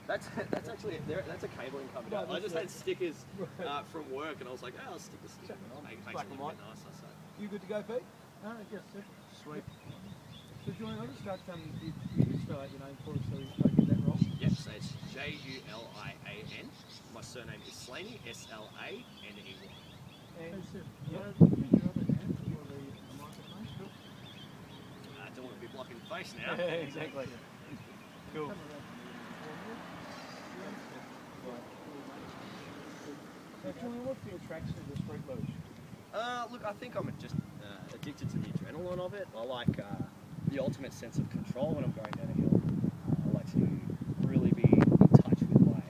That's actually that's a cabling coming out. I just had stickers from work, and I was like, oh, I'll stick the sticker on. Makes it look a bit nicer. So. You good to go, Pete? Yes, sir. Sweet. So, Julian, I'll just start. You spell out your name for us so we don't get that wrong. Yep, so it's Julian. My surname is Slaney, Slane. And Yep. your other hand for the microphone. Cool. Don't want to be blocking the face now. Exactly. Cool. So, Julian, what's the attraction of the street luge? Look, I think I'm just addicted to the adrenaline of it. I like the ultimate sense of control when I'm going down a hill. I like to really be in touch with my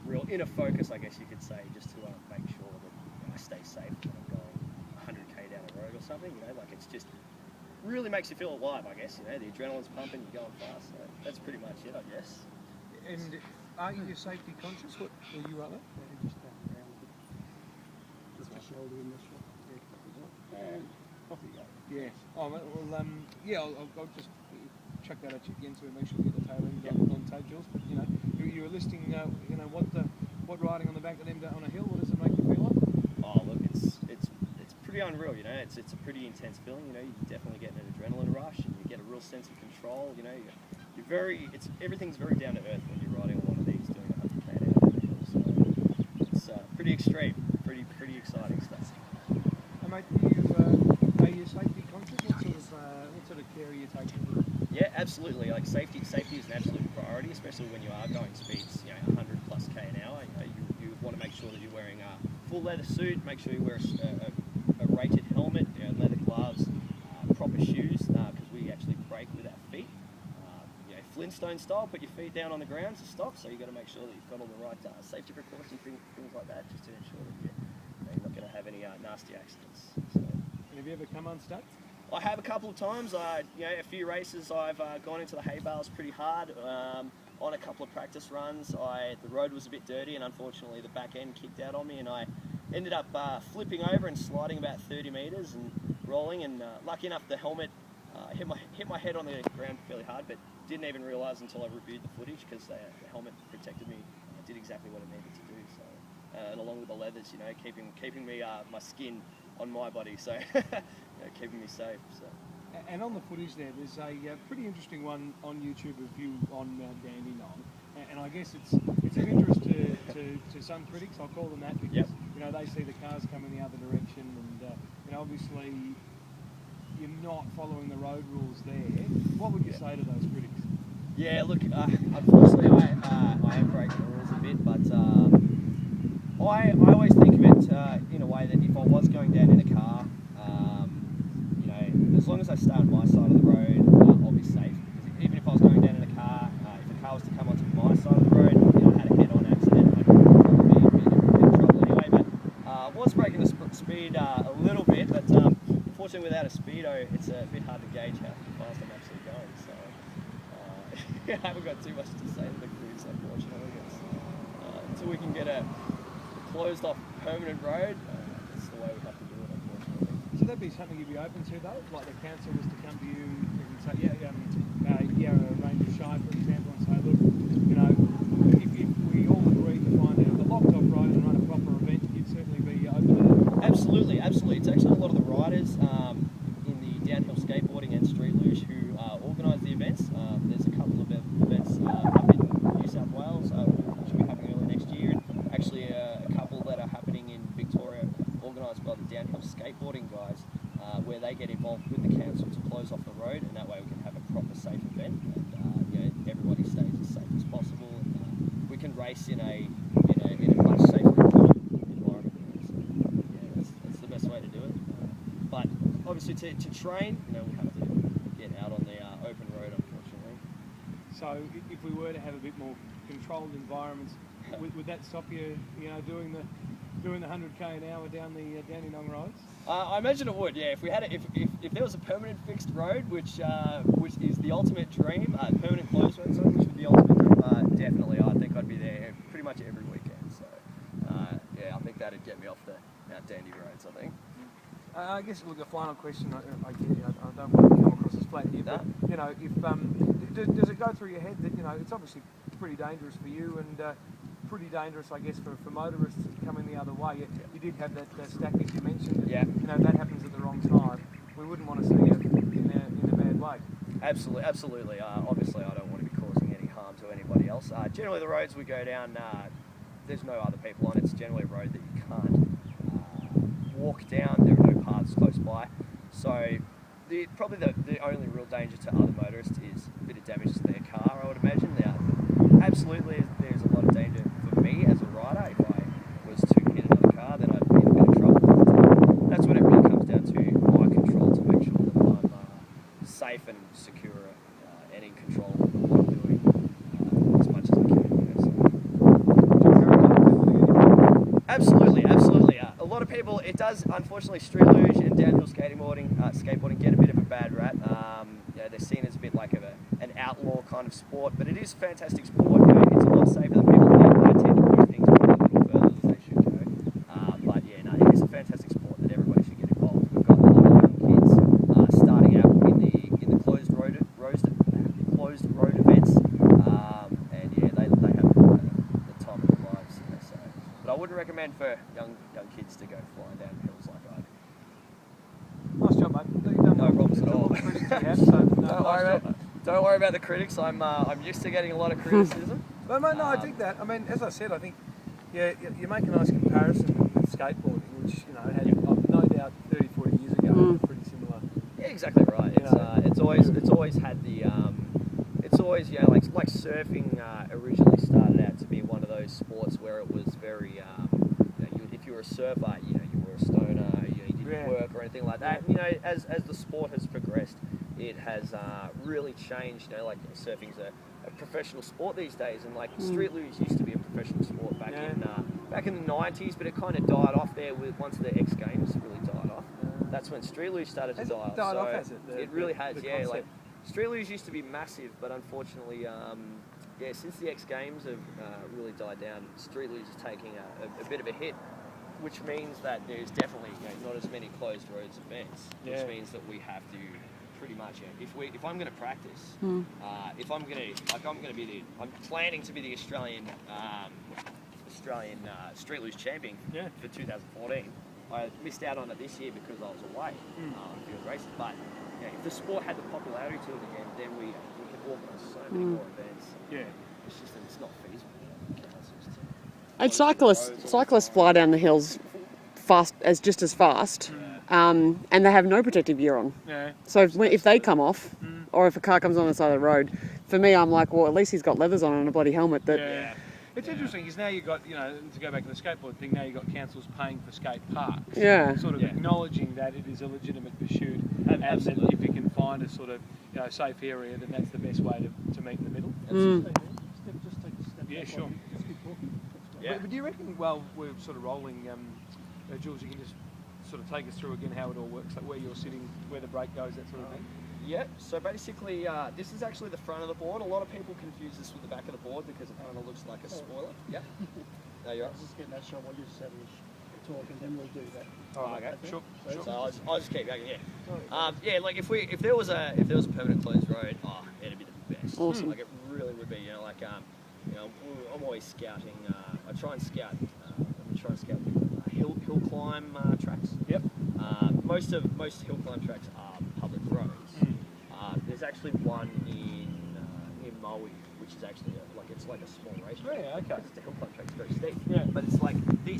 real inner focus, I guess you could say, just to make sure that I stay safe when I'm going 100k down a road or something. Like it's just really makes you feel alive, I guess. The adrenaline's pumping, you're going fast. So that's pretty much it, I guess. And are you safety conscious? What are you rather? Just around a bit. Just a shoulder in this one. Off you go. Yeah. Oh, well, yeah, I'll just chuck that at you again so we make sure we get the tail end on Tate Jules. But, you were listing, what riding on the back of them on a hill, what does it make you feel like? Oh, look, it's pretty unreal, It's a pretty intense feeling, You definitely get an adrenaline rush and you get a real sense of control, everything's very down to earth when you're riding on one of these doing 100k down the hill. So it's pretty extreme, pretty exciting stuff. And mate, are you safety conscious? What sort of care are you taking? Yeah, absolutely. Like safety is an absolute priority, especially when you are going speeds, 100 plus k an hour. You want to make sure that you're wearing a full leather suit. Make sure you wear a rated helmet, leather gloves, proper shoes, because we actually brake with our feet. Flintstone style. Put your feet down on the ground to stop. So you've got to make sure that you've got all the right safety precautions, things like that, just to ensure that you're not going to have any nasty accidents. So. Have you ever come unstuck? I have a couple of times. A few races I've gone into the hay bales pretty hard. On a couple of practice runs, the road was a bit dirty, and unfortunately the back end kicked out on me, and I ended up flipping over and sliding about 30 metres and rolling. And lucky enough, the helmet hit my head on the ground fairly hard, but didn't even realise until I reviewed the footage because the helmet protected me. Did exactly what it needed to do. So, and along with the leathers, keeping me my skin on my body, so keeping me safe. So. And on the footage there's a pretty interesting one on YouTube of you on Dandenong, and I guess it's of interest to some critics. I'll call them that because they see the cars coming the other direction, and obviously you're not following the road rules there. What would you say to those critics? Yeah, look, unfortunately I am breaking the rules a bit, but I always think of it in a way that if I was going down in a car, as long as I stay on my side of the road, I'll be safe. Because even if I was going down in a car, if a car was to come onto my side of the road, I had a head-on accident, I'd probably be in a bit of trouble anyway. But I was breaking the speed a little bit, but unfortunately without a speedo, it's a bit hard to gauge how fast I'm actually going. So I haven't got too much to say to the crews, unfortunately. Until we can get a closed-off permanent road, that's the way we have to do it, unfortunately. So that'd be something you'd be open to, though? Like the council was to come to you and say, Yarra Ranger Shire, for example, and say, look, if we all agree to find a locked-off road and run a proper event, you'd certainly be open to that? Absolutely. It's actually a lot of the riders in the downhill skateboarding and street luge who organise the events. There's a couple of events up in New South Wales, which will be happening early next year, and actually a couple that are happening in Victoria, organised by the downhill skateboarding guys, where they get involved with the council to close off the road, and that way we can have a proper safe event, and everybody stays as safe as possible, and we can race in a much safer environment. So, that's the best way to do it. But obviously to train, we have to get out on the open road, unfortunately. So if we were to have a bit more controlled environments, would that stop you, doing the 100k an hour down the Dandenong roads? I imagine it would, yeah. If we had if there was a permanent fixed road, which is the ultimate dream, permanent closed road, which would be the ultimate dream, definitely. I think I'd be there pretty much every weekend. So I think that'd get me off the Mount Dandy roads, I think. I guess, look, a final question. I don't want to come across as flat here, but if does it go through your head that it's obviously pretty dangerous for you and pretty dangerous, I guess, for motorists coming the other way. You did have that stack as you mentioned. Yeah. You know, if that happens at the wrong time, we wouldn't want to see it in a bad way. Absolutely. Obviously, I don't want to be causing any harm to anybody else. Generally, the roads we go down, there's no other people on it. It's generally a road that you can't walk down. There are no paths close by. So probably the only real danger to other motorists is a bit of damage to their car, I would imagine. Now, absolutely, there's a lot of danger for me as a rider. If I was to hit another car, then I'd be in a bit of trouble. But that's what it really comes down to, my control to make sure that I'm safe and secure and in control of what I'm doing as much as I can. So. Absolutely. A lot of people, it does, unfortunately, street luge and downhill skateboarding get a bit of a bad rap. They're seen as a bit like an outlaw kind of sport, but it is a fantastic sport. It's a lot safer than people think. They tend to push things a little further than they should go. It is a fantastic sport that everybody should get involved. We've got a lot of young kids starting out in the closed road events, they have the time of their lives. So. But I wouldn't recommend for young kids to go flying down hills like I do. Nice job, mate. You've done No problems at all. the critics we have, so, Don't worry about the critics. I'm used to getting a lot of criticism. But mate, no, I think that. I mean, as I said, I think you make a nice comparison with skateboarding, which had no doubt 30, 40 years ago was pretty similar. Yeah, exactly right. It's always had the it's always like surfing originally started out to be one of those sports where it was very if you were a surfer, you were a stoner, you didn't work or anything like that. As the sport has progressed, it has really changed. Surfing's a professional sport these days, and street luge used to be a professional sport back in the 90s, but it kind of died off there once the X Games really died off. That's when street luge started to die off. Died off, has it? It really has, the yeah. concept. Street luge used to be massive, but unfortunately, since the X Games have really died down, street luge is taking a bit of a hit, which means that there's definitely not as many closed roads events, which means that we have to pretty much, if I'm going to practice, if I'm planning to be the Australian street luge champion for 2014. I missed out on it this year because I was away on field races, but if the sport had the popularity to it again, then we could organise so many more events. Yeah. It's not feasible. And cyclists fly down the hills just as fast, and they have no protective gear on. Yeah. So if they come off, or if a car comes on the side of the road, for me, I'm like, well, at least he's got leathers on and a bloody helmet. It's interesting because now you've got, to go back to the skateboard thing, now you've got councils paying for skate parks. Yeah. Sort of acknowledging that it is a legitimate pursuit and that if you can find a sort of safe area, then that's the best way to meet in the middle. Just take a step Yeah, back sure. on it. Just keep talking. Yeah. But do you reckon, while we're sort of rolling, Jules, you can just sort of take us through again how it all works, like where you're sitting, where the brake goes, that sort of thing? Yeah, so basically this is actually the front of the board. A lot of people confuse this with the back of the board because it kind of looks like a spoiler. Yeah. No, you're I right. was just getting that shot while you said talking, then we'll do that. Oh, okay. Sure. So I'll just keep going. Yeah. If there was a permanent closed road, it'd be the best. Awesome. It really would be. I'm always scouting. I try and scout. Hill climb tracks. Yep. Most hill climb tracks are public roads. There's actually one in Maui, which is actually it's like a small race. Yeah, okay. It's a hill climb track. It's very steep. Yeah. But it's like these